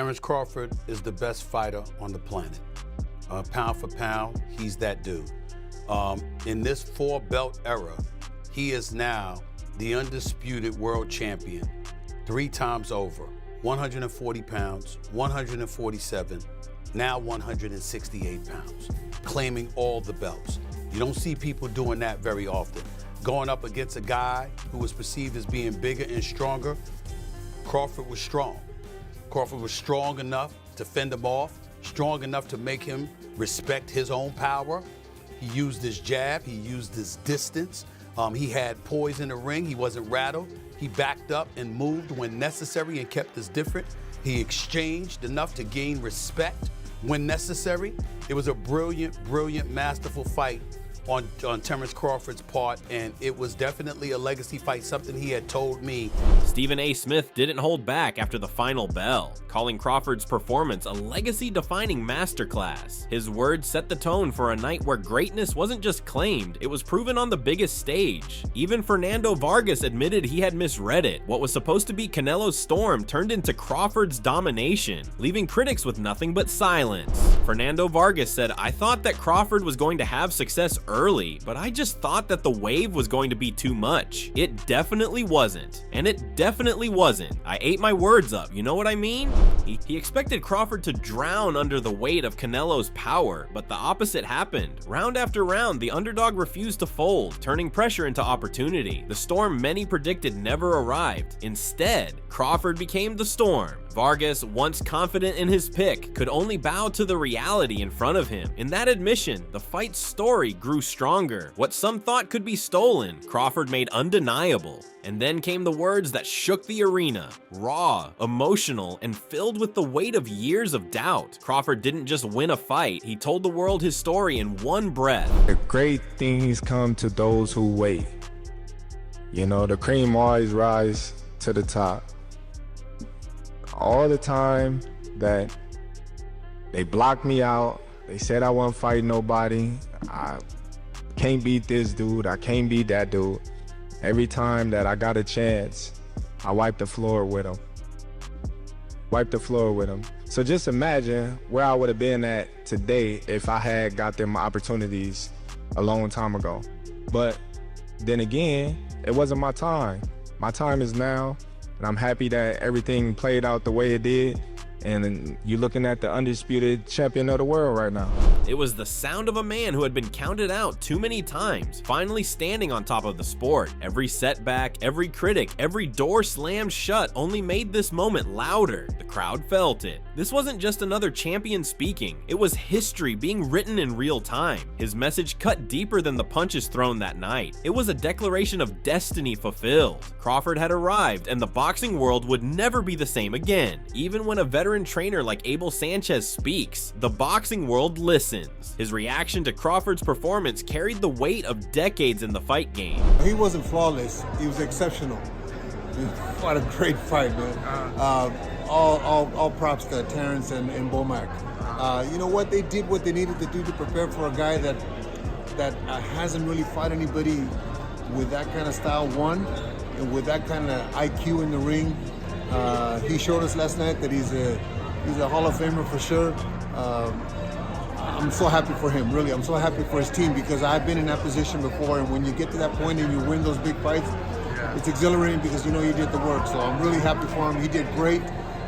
Terence Crawford is the best fighter on the planet. Pound for pound, he's that dude. In this 4-belt era, he is now the undisputed world champion 3 times over. 140 pounds, 147, now 168 pounds, claiming all the belts. You don't see people doing that very often. Going up against a guy who was perceived as being bigger and stronger, Crawford was strong. Crawford was strong enough to fend him off, strong enough to make him respect his own power. He used his jab, he used his distance. He had poise in the ring, he wasn't rattled. He backed up and moved when necessary and kept us different. He exchanged enough to gain respect when necessary. It was a brilliant, brilliant, masterful fight on Terence Crawford's part, and it was definitely a legacy fight, something he had told me. Stephen A. Smith didn't hold back after the final bell, calling Crawford's performance a legacy-defining masterclass. His words set the tone for a night where greatness wasn't just claimed, it was proven on the biggest stage. Even Fernando Vargas admitted he had misread it. What was supposed to be Canelo's storm turned into Crawford's domination, leaving critics with nothing but silence. Fernando Vargas said, "I thought that Crawford was going to have success early, but I just thought that the wave was going to be too much. It definitely wasn't. And it definitely wasn't. I ate my words up, you know what I mean?" He expected Crawford to drown under the weight of Canelo's power, but the opposite happened. Round after round, the underdog refused to fold, turning pressure into opportunity. The storm many predicted never arrived. Instead, Crawford became the storm. Vargas, once confident in his pick, could only bow to the reality in front of him. In that admission, the fight's story grew stronger. What some thought could be stolen, Crawford made undeniable. And then came the words that shook the arena. Raw, emotional, and filled with the weight of years of doubt. Crawford didn't just win a fight, he told the world his story in one breath. The great things come to those who wait. You know, the cream always rise to the top. All the time that they blocked me out, they said I wouldn't fight nobody, I can't beat this dude, I can't beat that dude. Every time that I got a chance, I wiped the floor with him. Wiped the floor with him. So just imagine where I would have been at today if I had got them opportunities a long time ago. But then again, it wasn't my time. My time is now, and I'm happy that everything played out the way it did. And you're looking at the undisputed champion of the world right now. It was the sound of a man who had been counted out too many times, finally standing on top of the sport. Every setback, every critic, every door slammed shut only made this moment louder. The crowd felt it. This wasn't just another champion speaking, it was history being written in real time. His message cut deeper than the punches thrown that night. It was a declaration of destiny fulfilled. Crawford had arrived, and the boxing world would never be the same again. Even when a veteran trainer like Sanchez speaks, the boxing world listens. His reaction to Crawford's performance carried the weight of decades in the fight game. He wasn't flawless, he was exceptional. What a great fight, man. All props to Terence and Bomac. You know what, they did what they needed to do to prepare for a guy that hasn't really fought anybody with that kind of style, one, and with that kind of IQ in the ring. He showed us last night that he's a Hall of Famer for sure. I'm so happy for him, really. I'm so happy for his team because I've been in that position before, and when you get to that point and you win those big fights, it's exhilarating because you know you did the work. So I'm really happy for him. He did great.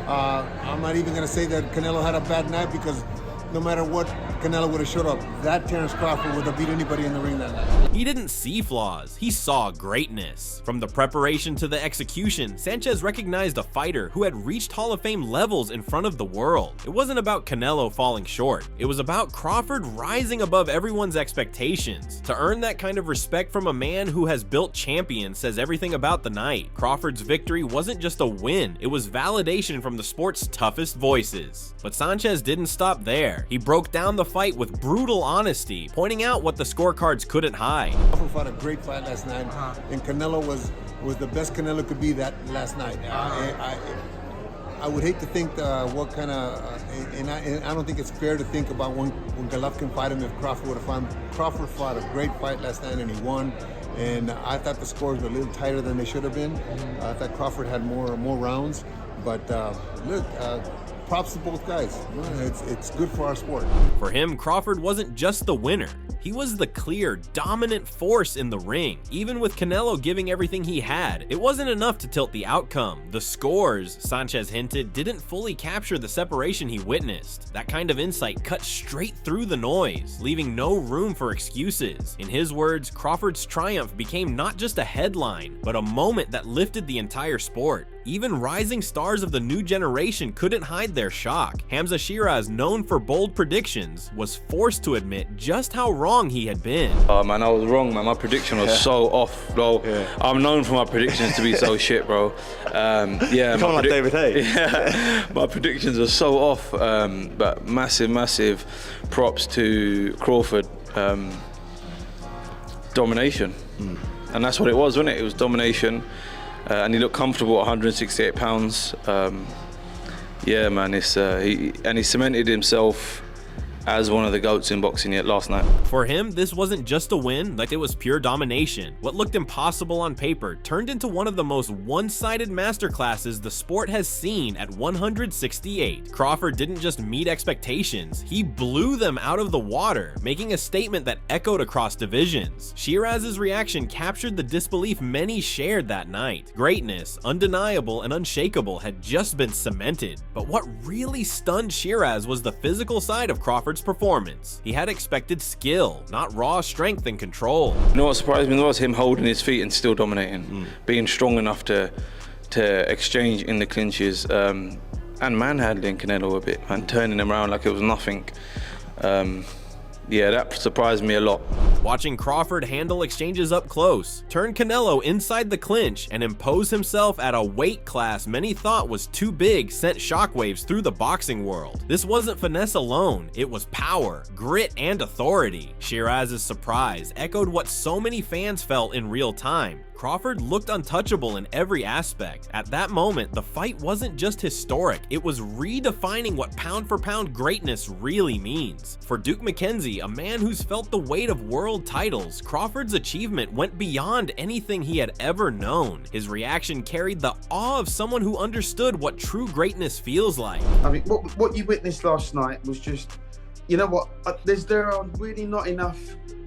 I'm not even going to say that Canelo had a bad night because no matter what Canelo would have showed up, that Terence Crawford would have beat anybody in the ring that night. He didn't see flaws, he saw greatness. From the preparation to the execution, Sanchez recognized a fighter who had reached Hall of Fame levels in front of the world. It wasn't about Canelo falling short, it was about Crawford rising above everyone's expectations. To earn that kind of respect from a man who has built champions says everything about the night. Crawford's victory wasn't just a win, it was validation from the sport's toughest voices. But Sanchez didn't stop there. He broke down the fight with brutal honesty, pointing out what the scorecards couldn't hide. Crawford fought a great fight last night, and Canelo was the best Canelo could be that last night. I would hate to think what kind of, and I don't think it's fair to think about when Golovkin fight him if Crawford would have fought him. Crawford fought a great fight last night and he won, and I thought the scores were a little tighter than they should have been. I thought Crawford had more rounds, but look, props to both guys. You know, it's good for our sport. For him, Crawford wasn't just the winner. He was the clear, dominant force in the ring. Even with Canelo giving everything he had, it wasn't enough to tilt the outcome. The scores, Sanchez hinted, didn't fully capture the separation he witnessed. That kind of insight cut straight through the noise, leaving no room for excuses. In his words, Crawford's triumph became not just a headline, but a moment that lifted the entire sport. Even rising stars of the new generation couldn't hide their shock. Hamza Shiraz, known for bold predictions, was forced to admit just how wrong he had been. Oh man, I was wrong, man. My prediction was so off, bro. I'm known for my predictions to be so shit, bro. Yeah, kind of like David Hay. Yeah, my predictions are so off. But massive props to Crawford. Domination, and that's what it was, wasn't it? It was domination. And he looked comfortable at 168 pounds. Yeah, man, he cemented himself as one of the GOATs in boxing yet last night. For him, this wasn't just a win, like it was pure domination. What looked impossible on paper turned into one of the most one-sided masterclasses the sport has seen at 168. Crawford didn't just meet expectations, he blew them out of the water, making a statement that echoed across divisions. Shiraz's reaction captured the disbelief many shared that night. Greatness, undeniable and unshakable, had just been cemented. But what really stunned Shiraz was the physical side of Crawford's performance. He had expected skill, not raw strength and control. You know what surprised me was him holding his feet and still dominating, being strong enough to exchange in the clinches, and manhandling Canelo a bit and turning him around like it was nothing. Yeah, that surprised me a lot. Watching Crawford handle exchanges up close, turn Canelo inside the clinch, and impose himself at a weight class many thought was too big sent shockwaves through the boxing world. This wasn't finesse alone, it was power, grit, and authority. Shiraz's surprise echoed what so many fans felt in real time. Crawford looked untouchable in every aspect. At that moment, the fight wasn't just historic, it was redefining what pound-for-pound greatness really means. For Duke McKenzie, a man who's felt the weight of world titles, Crawford's achievement went beyond anything he had ever known. His reaction carried the awe of someone who understood what true greatness feels like. I mean, what you witnessed last night was just, you know what, there are really not enough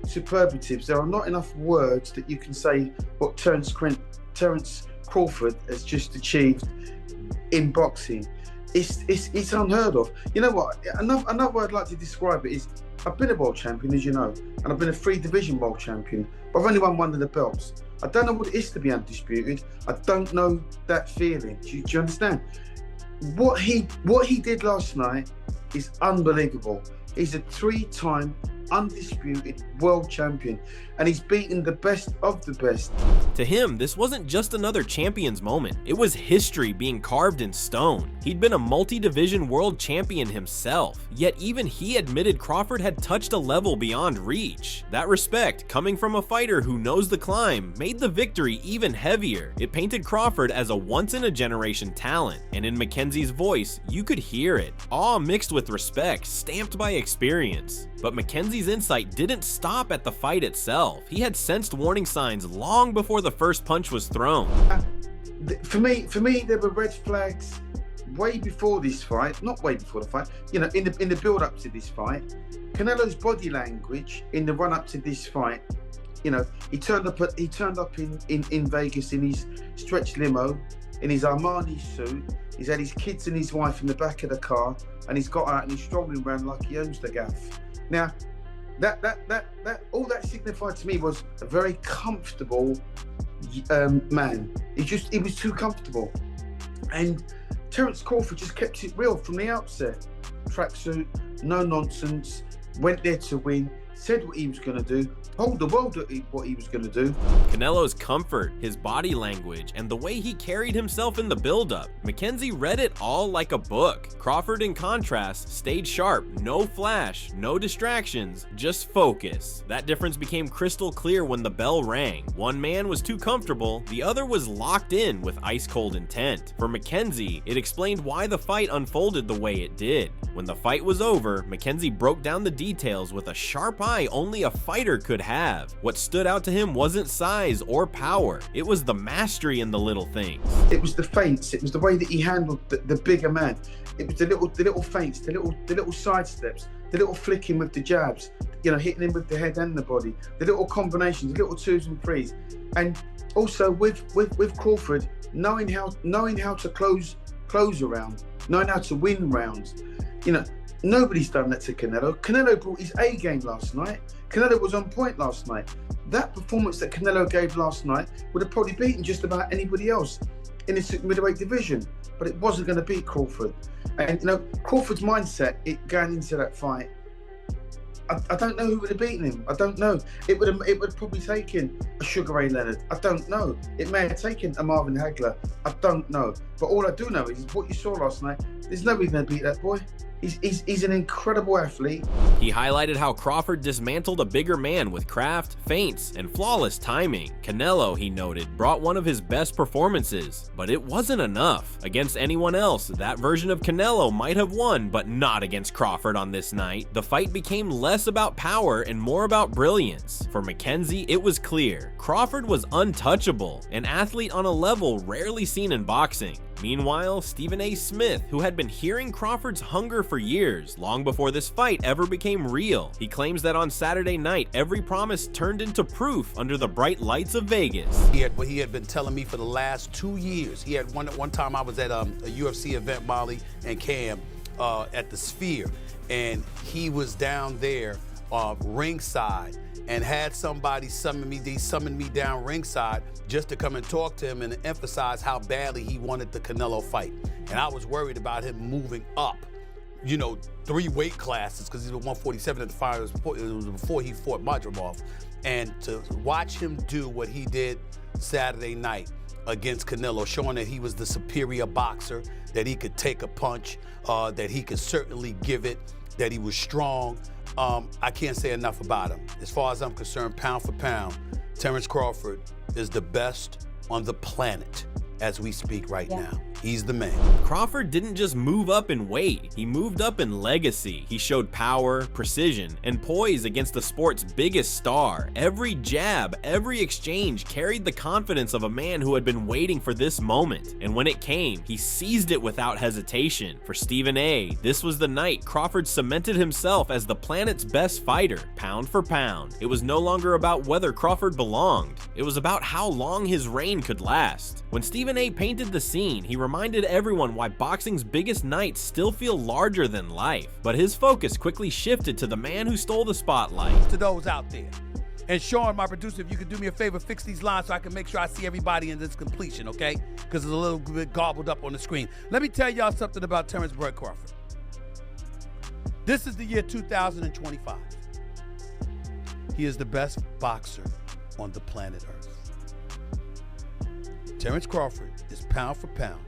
superlatives, there are not enough words that you can say what Terence Crawford has just achieved in boxing. It's unheard of. You know what, another way I'd like to describe it is, I've been a world champion, as you know, and I've been a 3-division world champion, but I've only won one of the belts. I don't know what it is to be undisputed. I don't know that feeling. Do you understand? What he did last night is unbelievable. He's a 3-time undisputed world champion, and he's beaten the best of the best. To him, this wasn't just another champion's moment, it was history being carved in stone. He'd been a multi-division world champion himself, yet even he admitted Crawford had touched a level beyond reach. That respect, coming from a fighter who knows the climb, made the victory even heavier. It painted Crawford as a once-in-a-generation talent, and in McKenzie's voice, you could hear it, awe mixed with respect, stamped by experience. But McKenzie's insight didn't stop at the fight itself. He had sensed warning signs long before the first punch was thrown. For me, there were red flags way before this fight, not way before the fight, you know, in the build-up to this fight. Canelo's body language in the run-up to this fight, you know, he turned up in Vegas in his stretch limo, in his Armani suit. He's had his kids and his wife in the back of the car, and he's got out and he's strolling around like he owns the gaff. Now, that all that signified to me was a very comfortable man. He was too comfortable. And Terence Crawford just kept it real from the outset. Tracksuit, no nonsense, went there to win, said what he was going to do, told the world what he was going to do. Canelo's comfort, his body language, and the way he carried himself in the build-up. McKenzie read it all like a book. Crawford, in contrast, stayed sharp, no flash, no distractions, just focus. That difference became crystal clear when the bell rang. One man was too comfortable, the other was locked in with ice-cold intent. For McKenzie, it explained why the fight unfolded the way it did. When the fight was over, McKenzie broke down the details with a sharp defy only a fighter could have. What stood out to him wasn't size or power, it was the mastery in the little things. It was the feints, it was the way that he handled the bigger man. It was the little feints, the little side steps, the little flicking with the jabs, you know, hitting him with the head and the body, the little combinations, the little 2s and 3s. And also with Crawford, knowing how to close a round, knowing how to win rounds. You know, nobody's done that to Canelo. Canelo brought his A game last night. Canelo was on point last night. That performance that Canelo gave last night would have probably beaten just about anybody else in the super middleweight division, but it wasn't going to beat Crawford. And you know, Crawford's mindset going into that fight, I don't know who would have beaten him. I don't know. It would have probably taken a Sugar Ray Leonard. I don't know. It may have taken a Marvin Hagler. I don't know. But all I do know is what you saw last night. There's nobody going to beat that boy. He's an incredible athlete. He highlighted how Crawford dismantled a bigger man with craft, feints, and flawless timing. Canelo, he noted, brought one of his best performances, but it wasn't enough. Against anyone else, that version of Canelo might have won, but not against Crawford on this night. The fight became less about power and more about brilliance. For McKenzie, it was clear. Crawford was untouchable, an athlete on a level rarely seen in boxing. Meanwhile, Stephen A. Smith, who had been hearing Crawford's hunger for years, long before this fight ever became real, he claims that on Saturday night, every promise turned into proof under the bright lights of Vegas. He had been telling me for the last 2 years. He had one time I was at a UFC event, Molly and Cam, at the Sphere, and he was down there ringside and had somebody summon me down ringside just to come and talk to him and emphasize how badly he wanted the Canelo fight. And I was worried about him moving up, you know, 3 weight classes, because he was 147 at the fight. It was before he fought Madrimov. And to watch him do what he did Saturday night against Canelo, showing that he was the superior boxer, that he could take a punch, that he could certainly give it, that he was strong. I can't say enough about him. As far as I'm concerned, pound for pound, Terence Crawford is the best on the planet as we speak right now. He's the man. Crawford didn't just move up in weight, he moved up in legacy. He showed power, precision, and poise against the sport's biggest star. Every jab, every exchange carried the confidence of a man who had been waiting for this moment. And when it came, he seized it without hesitation. For Stephen A., this was the night Crawford cemented himself as the planet's best fighter, pound for pound. It was no longer about whether Crawford belonged. It was about how long his reign could last. When Stephen A. painted the scene, he reminded everyone why boxing's biggest nights still feel larger than life. But his focus quickly shifted to the man who stole the spotlight. To those out there. And Sean, my producer, if you could do me a favor, fix these lines so I can make sure I see everybody in this completion, okay? Because it's a little bit gobbled up on the screen. Let me tell y'all something about Terence Crawford. This is the year 2025. He is the best boxer on the planet Earth. Terence Crawford is pound for pound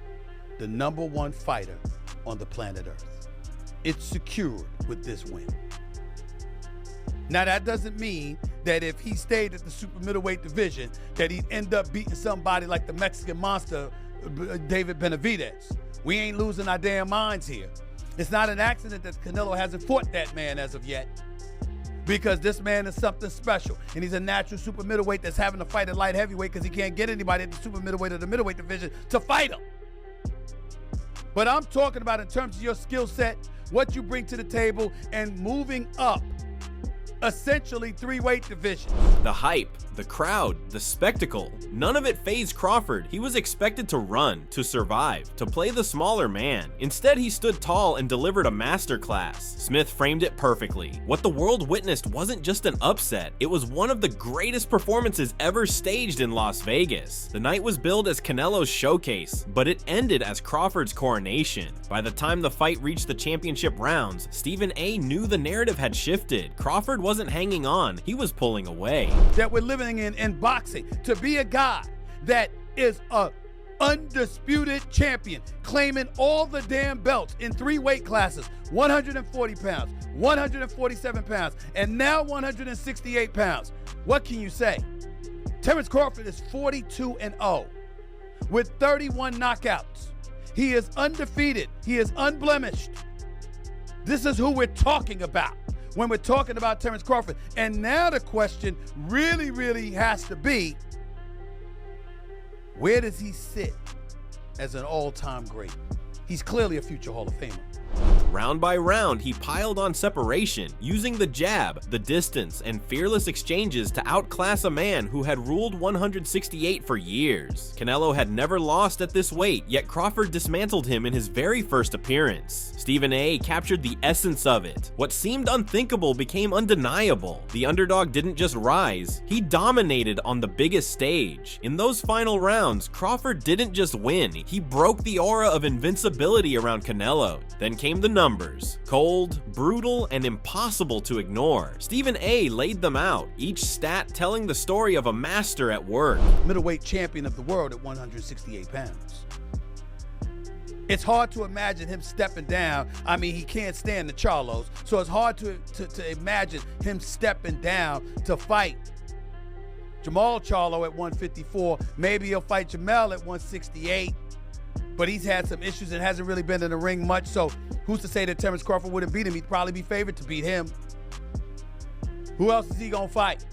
the #1 fighter on the planet Earth. It's secured with this win. Now that doesn't mean that if he stayed at the super middleweight division that he'd end up beating somebody like the Mexican monster, David Benavidez. We ain't losing our damn minds here. It's not an accident that Canelo hasn't fought that man as of yet, because this man is something special, and he's a natural super middleweight that's having to fight at light heavyweight because he can't get anybody at the super middleweight or the middleweight division to fight him. But I'm talking about in terms of your skill set, what you bring to the table, and moving up essentially 3 weight divisions. The hype, the crowd, the spectacle, none of it fazed Crawford. He was expected to run, to survive, to play the smaller man. Instead, he stood tall and delivered a masterclass. Smith framed it perfectly. What the world witnessed wasn't just an upset, it was one of the greatest performances ever staged in Las Vegas. The night was billed as Canelo's showcase, but it ended as Crawford's coronation. By the time the fight reached the championship rounds, Stephen A. knew the narrative had shifted. Crawford wasn't hanging on, he was pulling away. That we're living in boxing, to be a guy that is a undisputed champion, claiming all the damn belts in 3 weight classes, 140 pounds, 147 pounds, and now 168 pounds. What can you say? Terence Crawford is 42-0 with 31 knockouts. He is undefeated. He is unblemished. This is who we're talking about. when we're talking about Terence Crawford. And now the question really, really has to be, where does he sit as an all-time great? He's clearly a future Hall of Famer. Round by round, he piled on separation, using the jab, the distance, and fearless exchanges to outclass a man who had ruled 168 for years. Canelo had never lost at this weight, yet Crawford dismantled him in his very first appearance. Stephen A. captured the essence of it. What seemed unthinkable became undeniable. The underdog didn't just rise, he dominated on the biggest stage. In those final rounds, Crawford didn't just win, he broke the aura of invincibility around Canelo. Then came the numbers. Cold, brutal, and impossible to ignore. Stephen A. laid them out, each stat telling the story of a master at work. Middleweight champion of the world at 168 pounds. It's hard to imagine him stepping down. I mean, he can't stand the Charlos, so it's hard to imagine him stepping down to fight Jamal Charlo at 154. Maybe he'll fight Jamel at 168. But he's had some issues and hasn't really been in the ring much, so who's to say that Terence Crawford wouldn't beat him? He'd probably be favored to beat him. Who else is he gonna fight?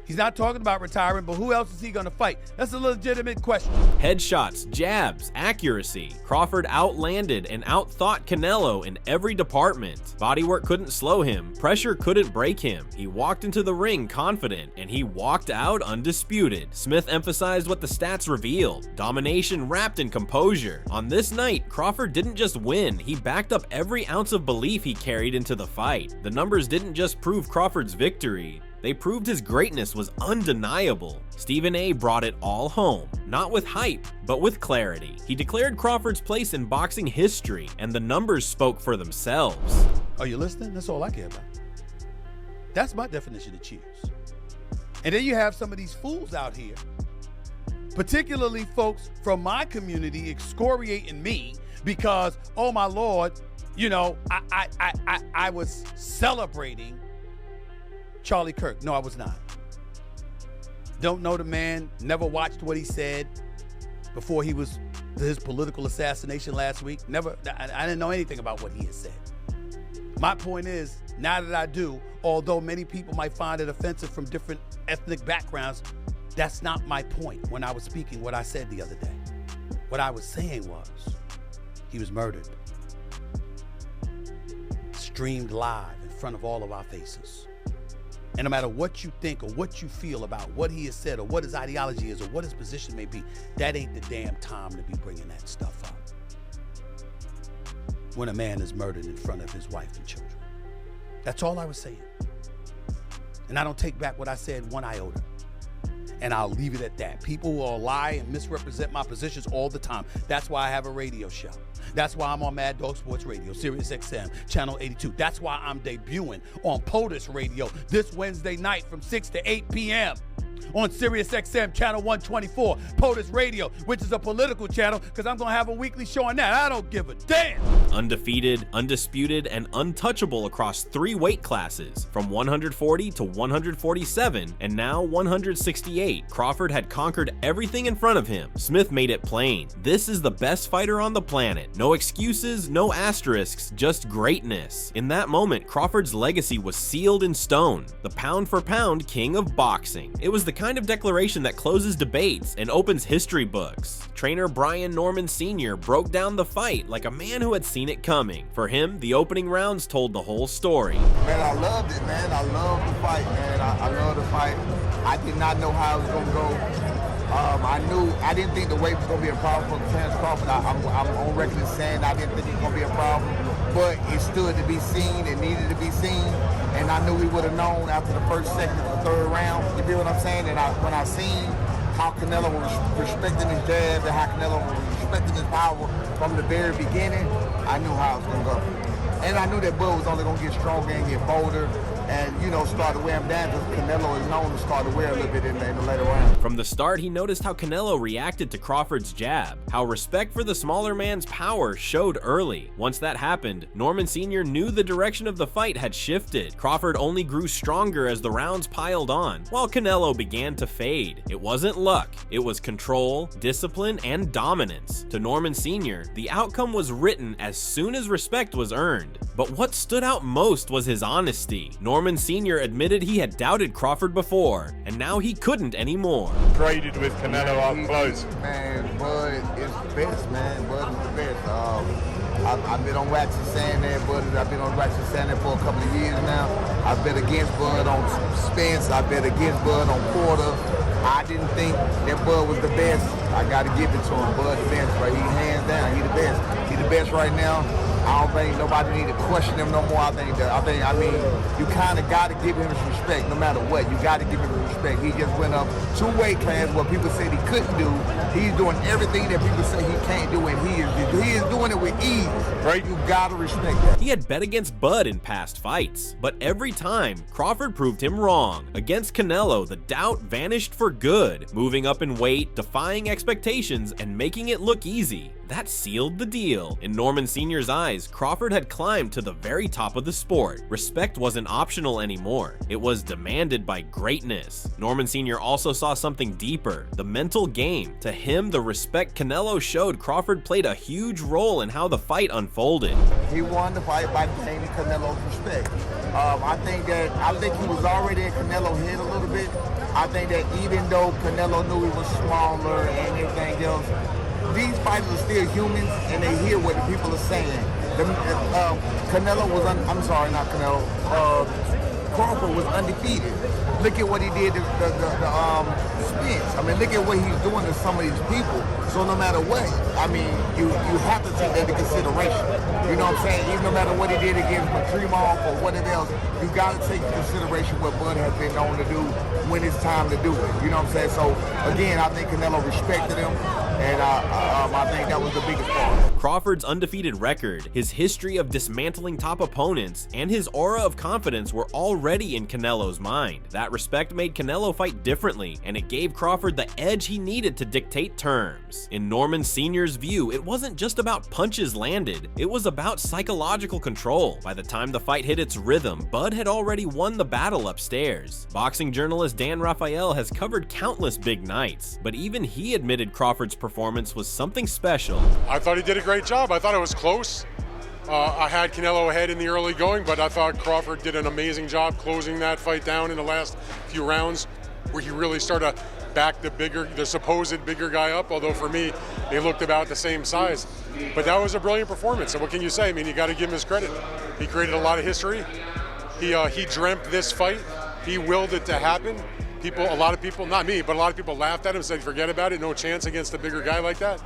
He's not talking about retiring, but who else is he gonna fight? That's a legitimate question. Headshots, jabs, accuracy. Crawford outlanded and outthought Canelo in every department. Bodywork couldn't slow him, pressure couldn't break him. He walked into the ring confident, and he walked out undisputed. Smith emphasized what the stats revealed: domination wrapped in composure. On this night, Crawford didn't just win, he backed up every ounce of belief he carried into the fight. The numbers didn't just prove Crawford's victory, they proved his greatness was undeniable. Stephen A. brought it all home, not with hype, but with clarity. He declared Crawford's place in boxing history, and the numbers spoke for themselves. Are you listening? That's all I care about. That's my definition of cheers. And then you have some of these fools out here, particularly folks from my community, excoriating me because, oh my Lord, you know, I was celebrating Charlie Kirk. No, I was not. Don't know the man, never watched what he said before his political assassination last week. Never, I didn't know anything about what he had said. My point is, now that I do, although many people might find it offensive from different ethnic backgrounds, that's not my point when I was speaking what I said the other day. What I was saying was, he was murdered. Streamed live in front of all of our faces. And no matter what you think or what you feel about what he has said or what his ideology is or what his position may be, that ain't the damn time to be bringing that stuff up. When a man is murdered in front of his wife and children. That's all I was saying. And I don't take back what I said one iota. And I'll leave it at that. People will lie and misrepresent my positions all the time. That's why I have a radio show. That's why I'm on Mad Dog Sports Radio, Sirius XM, Channel 82. That's why I'm debuting on POTUS Radio this Wednesday night from 6 to 8 p.m. on Sirius XM, Channel 124, POTUS Radio, which is a political channel, because I'm going to have a weekly show on that. I don't give a damn. Undefeated, undisputed, and untouchable across 3 weight classes, from 140 to 147, and now 168. Crawford had conquered everything in front of him. Smith made it plain. This is the best fighter on the planet. No excuses, no asterisks, just greatness. In that moment, Crawford's legacy was sealed in stone. The pound-for-pound king of boxing. It was the kind of declaration that closes debates and opens history books. Trainer Brian Norman Sr. broke down the fight like a man who had seen it coming. For him, the opening rounds told the whole story. Man, I loved it, man. I loved the fight, man. I love the fight. I did not know how it was going to go. I didn't think the weight was going to be a problem for Terence Crawford. I'm on record as saying I didn't think it was going to be a problem, but it stood to be seen. It needed to be seen, and I knew we would have known after the first, second, or third round. You feel what I'm saying? And when I seen how Canelo was respecting his jab and how Canelo was respecting his power from the very beginning, I knew how it was going to go. And I knew that Bud was only going to get stronger and get bolder and, you know, start to wear him down, because Canelo is known to start to wear a little bit in the later round. From the start, he noticed how Canelo reacted to Crawford's jab, how respect for the smaller man's power showed early. Once that happened, Norman Sr. knew the direction of the fight had shifted. Crawford only grew stronger as the rounds piled on, while Canelo began to fade. It wasn't luck, it was control, discipline, and dominance. To Norman Sr., the outcome was written as soon as respect was earned. But what stood out most was his honesty. Norman Sr. admitted he had doubted Crawford before, and now he couldn't anymore. Traded with Canelo up close. Man, Bud is the best, man. Bud is the best. I've been on wax and sand there, Bud. I've been on wax and sand there for a couple of years now. I bet against Bud on Spence. I bet against Bud on Porter. I didn't think that Bud was the best. I got to give it to him. Bud the best, right? He hands down. He the best. He the best right now. I don't think nobody need to question him no more. I mean, you kind of got to give him his respect no matter what. You got to give him his respect. He just went up 2 weight classes what people said he couldn't do. He's doing everything that people say he can't do, and he is doing it with ease. Right? You got to respect that. He had bet against Bud in past fights, but every time, Crawford proved him wrong. Against Canelo, the doubt vanished for good, moving up in weight, defying expectations, and making it look easy. That sealed the deal. In Norman Sr.'s eyes, Crawford had climbed to the very top of the sport. Respect wasn't optional anymore. It was demanded by greatness. Norman Sr. also saw something deeper, the mental game. To him, the respect Canelo showed Crawford played a huge role in how the fight unfolded. He won the fight by gaining Canelo's respect. I think he was already in Canelo's head a little bit. I think that even though Canelo knew he was smaller and everything else, these fighters are still humans, and they hear what the people are saying. Canelo was, Crawford was undefeated. Look at what he did to Spence. I mean, look at what he's doing to some of these people. So no matter what, I mean, you have to take that into consideration. You know what I'm saying? Even no matter what he did against Matrimov or whatever else, you got to take into consideration what Bud has been known to do when it's time to do it. You know what I'm saying? So again, I think Canelo respected him, and I think that was the biggest part. Crawford's undefeated record, his history of dismantling top opponents, and his aura of confidence were already in Canelo's mind. That respect made Canelo fight differently, and it gave Crawford the edge he needed to dictate terms. In Norman Sr.'s view, it wasn't just about punches landed, it was about psychological control. By the time the fight hit its rhythm, Bud had already won the battle upstairs. Boxing journalist Dan Raphael has covered countless big nights, but even he admitted Crawford's performance was something special. I thought he did a great job. I thought it was close. I had Canelo ahead in the early going, but I thought Crawford did an amazing job closing that fight down in the last few rounds, where he really started to back the supposed bigger guy up, although for me, they looked about the same size. But that was a brilliant performance, and what can you say? I mean, you got to give him his credit. He created a lot of history. He dreamt this fight. He willed it to happen. A lot of people, not me, but a lot of people laughed at him, said, forget about it, no chance against a bigger guy like that.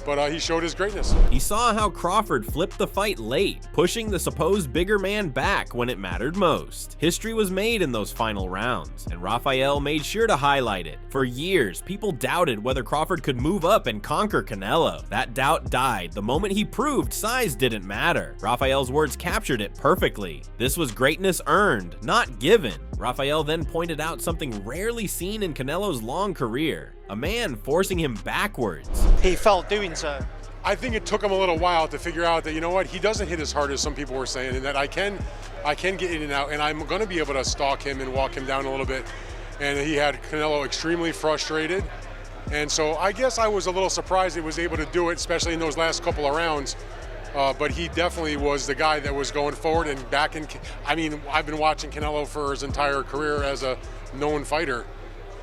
But he showed his greatness. He saw how Crawford flipped the fight late, pushing the supposed bigger man back when it mattered most. History was made in those final rounds, and Raphael made sure to highlight it. For years, people doubted whether Crawford could move up and conquer Canelo. That doubt died the moment he proved size didn't matter. Raphael's words captured it perfectly. This was greatness earned, not given. Raphael then pointed out something rarely seen in Canelo's long career, a man forcing him backwards. He felt doing so. I think it took him a little while to figure out that, you know what, he doesn't hit as hard as some people were saying, and that I can get in and out, and I'm going to be able to stalk him and walk him down a little bit. And he had Canelo extremely frustrated. And so I guess I was a little surprised he was able to do it, especially in those last couple of rounds. But he definitely was the guy that was going forward and back in. I mean, I've been watching Canelo for his entire career as a known fighter.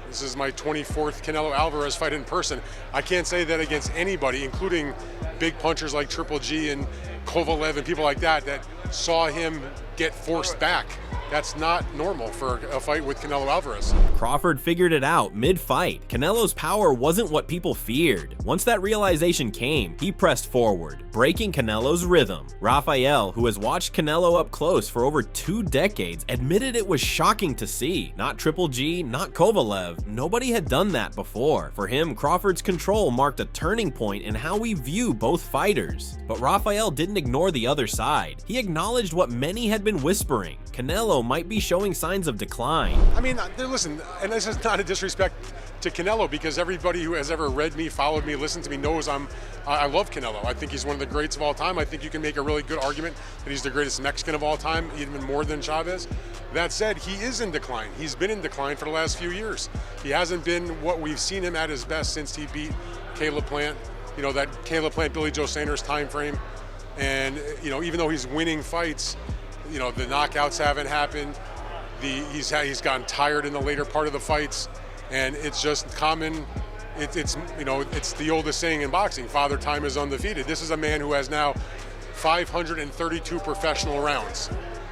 This is my 24th Canelo Alvarez fight in person. I can't say that against anybody, including big punchers like Triple G and Kovalev and people like that saw him get forced back. That's not normal for a fight with Canelo Alvarez. Crawford figured it out mid-fight. Canelo's power wasn't what people feared. Once that realization came, he pressed forward, breaking Canelo's rhythm. Raphael, who has watched Canelo up close for over 2 decades, admitted it was shocking to see. Not Triple G, not Kovalev. Nobody had done that before. For him, Crawford's control marked a turning point in how we view both fighters. But Raphael didn't ignore the other side. He acknowledged what many had been whispering. Canelo Canelo might be showing signs of decline. I mean, listen, and this is not a disrespect to Canelo, because everybody who has ever read me, followed me, listened to me knows I love Canelo. I think he's one of the greats of all time. I think you can make a really good argument that he's the greatest Mexican of all time, even more than Chavez. That said, he is in decline. He's been in decline for the last few years. He hasn't been what we've seen him at his best since he beat Caleb Plant. You know, that Caleb Plant, Billy Joe Sanders time frame. And, you know, even though he's winning fights, you know, the knockouts haven't happened. He's gotten tired in the later part of the fights, and it's just common. It's you know, it's the oldest saying in boxing: Father Time is undefeated. This is a man who has now 532 professional rounds.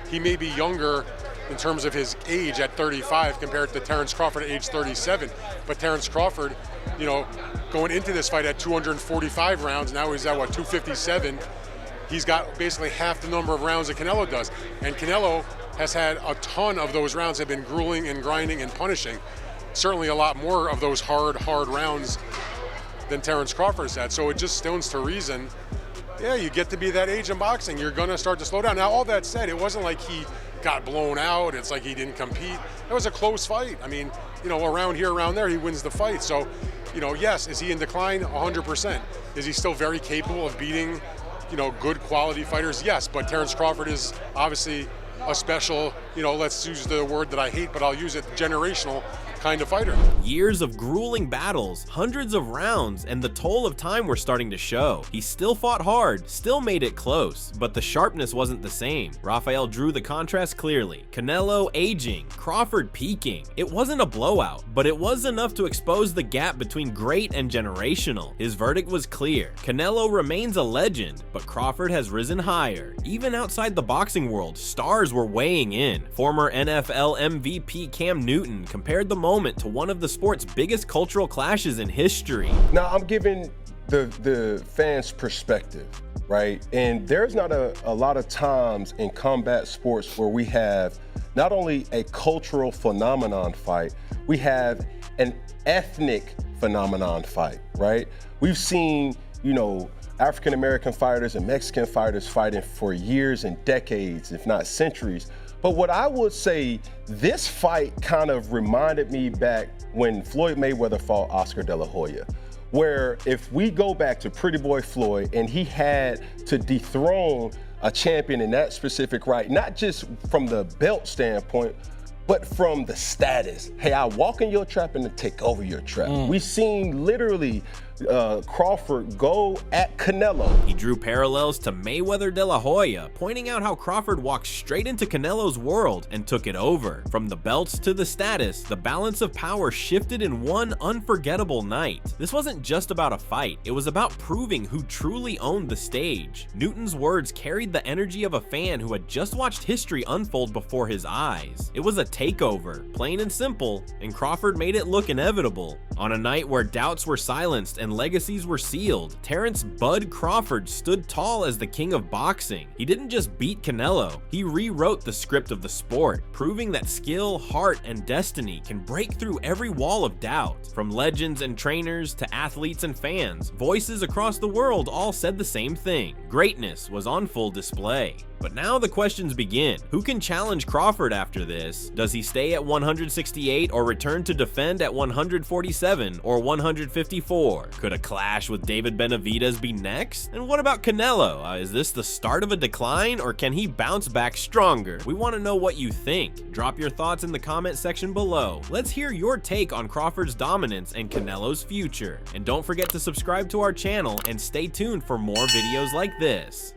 He may be younger in terms of his age at 35 compared to Terence Crawford at age 37, but Terence Crawford, you know, going into this fight at 245 rounds, now he's at what, 257. He's got basically half the number of rounds that Canelo does, and Canelo has had a ton of those rounds have been grueling and grinding and punishing. Certainly a lot more of those hard rounds than Terence Crawford's had. So it just stands to reason, yeah, you get to be that age in boxing, you're gonna start to slow down. Now, all that said, it wasn't like he got blown out. It's like he didn't compete. It was a close fight. I mean, you know, around here, around there, he wins the fight. So, you know, yes, is he in decline? 100%. Is he still very capable of beating, you know, good quality fighters? Yes, but Terence Crawford is obviously a special, you know, let's use the word that I hate, but I'll use it, generational kind of fighter. Years of grueling battles, hundreds of rounds, and the toll of time were starting to show. He still fought hard, still made it close, but the sharpness wasn't the same. Raphael drew the contrast clearly. Canelo aging, Crawford peaking. It wasn't a blowout, but it was enough to expose the gap between great and generational. His verdict was clear. Canelo remains a legend, but Crawford has risen higher. Even outside the boxing world, stars were weighing in. Former NFL MVP Cam Newton compared the moment to one of the sport's biggest cultural clashes in history. Now, I'm giving the fans' perspective, right? And there's not a lot of times in combat sports where we have not only a cultural phenomenon fight, we have an ethnic phenomenon fight, right? We've seen, you know, African-American fighters and Mexican fighters fighting for years and decades, if not centuries. But what I would say, this fight kind of reminded me back when Floyd Mayweather fought Oscar De La Hoya, where if we go back to Pretty Boy Floyd and he had to dethrone a champion in that specific right, not just from the belt standpoint, but from the status. Hey, I walk in your trap and take over your trap. We've seen literally Crawford go at Canelo. He drew parallels to Mayweather De La Hoya, pointing out how Crawford walked straight into Canelo's world and took it over. From the belts to the status, the balance of power shifted in one unforgettable night. This wasn't just about a fight, it was about proving who truly owned the stage. Newton's words carried the energy of a fan who had just watched history unfold before his eyes. It was a takeover, plain and simple, and Crawford made it look inevitable. On a night where doubts were silenced and legacies were sealed, Terence "Bud" Crawford stood tall as the king of boxing. He didn't just beat Canelo, he rewrote the script of the sport, proving that skill, heart, and destiny can break through every wall of doubt. From legends and trainers to athletes and fans, voices across the world all said the same thing. Greatness was on full display. But now the questions begin. Who can challenge Crawford after this? Does he stay at 168 or return to defend at 147 or 154? Could a clash with David Benavidez be next? And what about Canelo? Is this the start of a decline, or can he bounce back stronger? We want to know what you think. Drop your thoughts in the comment section below. Let's hear your take on Crawford's dominance and Canelo's future. And don't forget to subscribe to our channel and stay tuned for more videos like this.